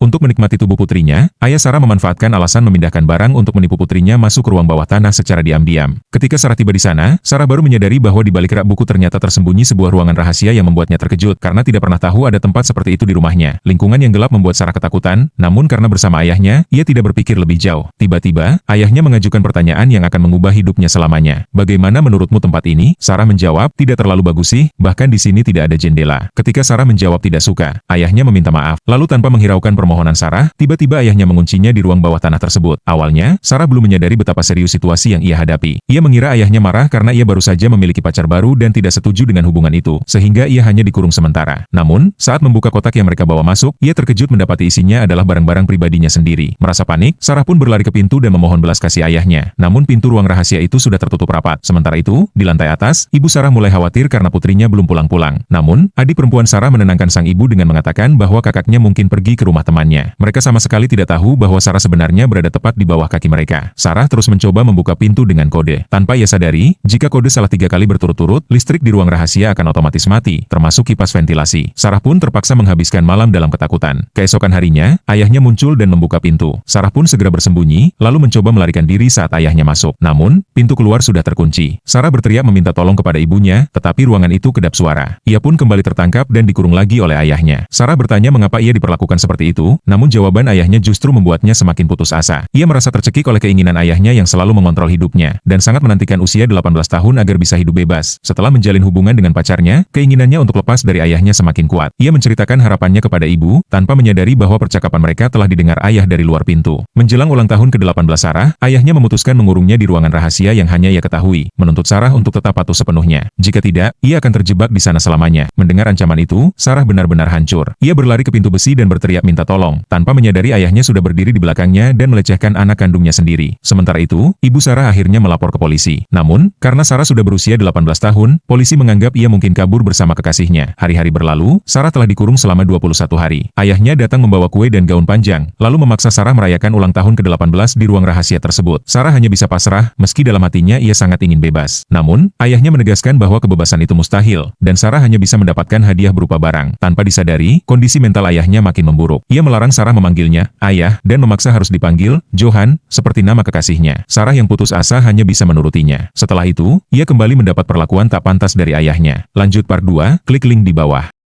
Untuk menikmati tubuh putrinya, ayah Sarah memanfaatkan alasan memindahkan barang untuk menipu putrinya masuk ke ruang bawah tanah secara diam-diam. Ketika Sarah tiba di sana, Sarah baru menyadari bahwa di balik rak buku ternyata tersembunyi sebuah ruangan rahasia yang membuatnya terkejut karena tidak pernah tahu ada tempat seperti itu di rumahnya. Lingkungan yang gelap membuat Sarah ketakutan, namun karena bersama ayahnya, ia tidak berpikir lebih jauh. Tiba-tiba, ayahnya mengajukan pertanyaan yang akan mengubah hidupnya selamanya. Bagaimana menurutmu tempat ini? Sarah menjawab, tidak terlalu bagus sih, bahkan di sini tidak ada jendela. Ketika Sarah menjawab tidak suka, ayahnya meminta maaf. Lalu tanpa menghiraukan permohonan Sarah, tiba-tiba ayahnya menguncinya di ruang bawah tanah tersebut. Awalnya, Sarah belum menyadari betapa serius situasi yang ia hadapi. Ia mengira ayahnya marah karena ia baru saja memiliki pacar baru dan tidak setuju dengan hubungan itu, sehingga ia hanya dikurung sementara. Namun, saat membuka kotak yang mereka bawa masuk, ia terkejut mendapati isinya adalah barang-barang pribadinya sendiri. Merasa panik, Sarah pun berlari ke pintu dan memohon belas kasih ayahnya. Namun pintu ruang rahasia itu sudah tertutup rapat. Sementara itu, di lantai atas, ibu Sarah mulai khawatir karena putrinya belum pulang-pulang. Namun, adik perempuan Sarah menenangkan sang ibu dengan mengatakan bahwa kakaknya mungkin pergi ke rumah temannya. Mereka sama sekali tidak tahu bahwa Sarah sebenarnya berada tepat di bawah kaki mereka. Sarah terus mencoba membuka pintu dengan kode. Tanpa ia sadari, jika kode salah 3 kali berturut-turut, listrik di ruang rahasia akan otomatis mati, termasuk kipas ventilasi. Sarah pun terpaksa menghabiskan malam dalam ketakutan. Keesokan harinya, ayahnya muncul dan membuka pintu. Sarah pun segera bersembunyi, lalu mencoba melarikan diri saat ayahnya masuk. Namun, pintu keluar sudah terkunci. Sarah berteriak meminta tolong kepada ibunya, tetapi ruangan itu kedap suara. Ia pun kembali tertangkap dan dikurung lagi oleh ayahnya. Sarah bertanya mengapa ia diperlakukan seperti itu, namun jawaban ayahnya justru membuatnya semakin putus asa. Ia merasa tercekik oleh keinginan ayahnya yang selalu mengontrol hidupnya, dan sangat menantikan usia 18 tahun agar bisa hidup bebas. Setelah menjalin hubungan dengan pacarnya, keinginannya untuk lepas dari ayahnya semakin kuat. Ia menceritakan harapannya kepada ibu, tanpa menyadari bahwa percakapan mereka telah didengar ayah dari luar pintu. Menjelang ulang tahun ke-18 Sarah, ayahnya memutuskan mengurungnya di ruangan rahasia yang hanya ia ketahui, menuntut Sarah untuk tetap patuh sepenuhnya. Jika tidak, ia akan terjebak di sana selamanya. Mendengar ancaman itu, Sarah benar-benar hancur. Ia berlari ke pintu besi dan berteriak minta tolong, tanpa menyadari ayahnya sudah berdiri di belakangnya dan melecehkan anak kandungnya sendiri. Sementara itu, ibu Sarah akhirnya melapor ke polisi. Namun, karena Sarah sudah berusia 18 tahun, polisi menganggap ia mungkin kabur bersama kekasihnya. Hari-hari berlalu, Sarah telah dikurung selama 21 hari. Ayahnya datang membawa kue dan gaun panjang, lalu memaksa Sarah merayakan ulang tahun ke-18 di ruang rahasia tersebut. Sarah hanya bisa pasrah, meski dalam hatinya ia sangat ingin bebas. Namun, ayahnya menegaskan bahwa kebebasan itu mustahil, dan Sarah hanya bisa mendapatkan hadiah berupa barang. Tanpa disadari, kondisi mental ayahnya makin memburuk. Ia melarang Sarah memanggilnya ayah, dan memaksa harus dipanggil Johan, seperti nama kekasihnya. Sarah yang putus asa hanya bisa menurutinya. Setelah itu, ia kembali mendapat perlakuan tak pantas dari ayahnya. Lanjut part 2, klik link di bawah.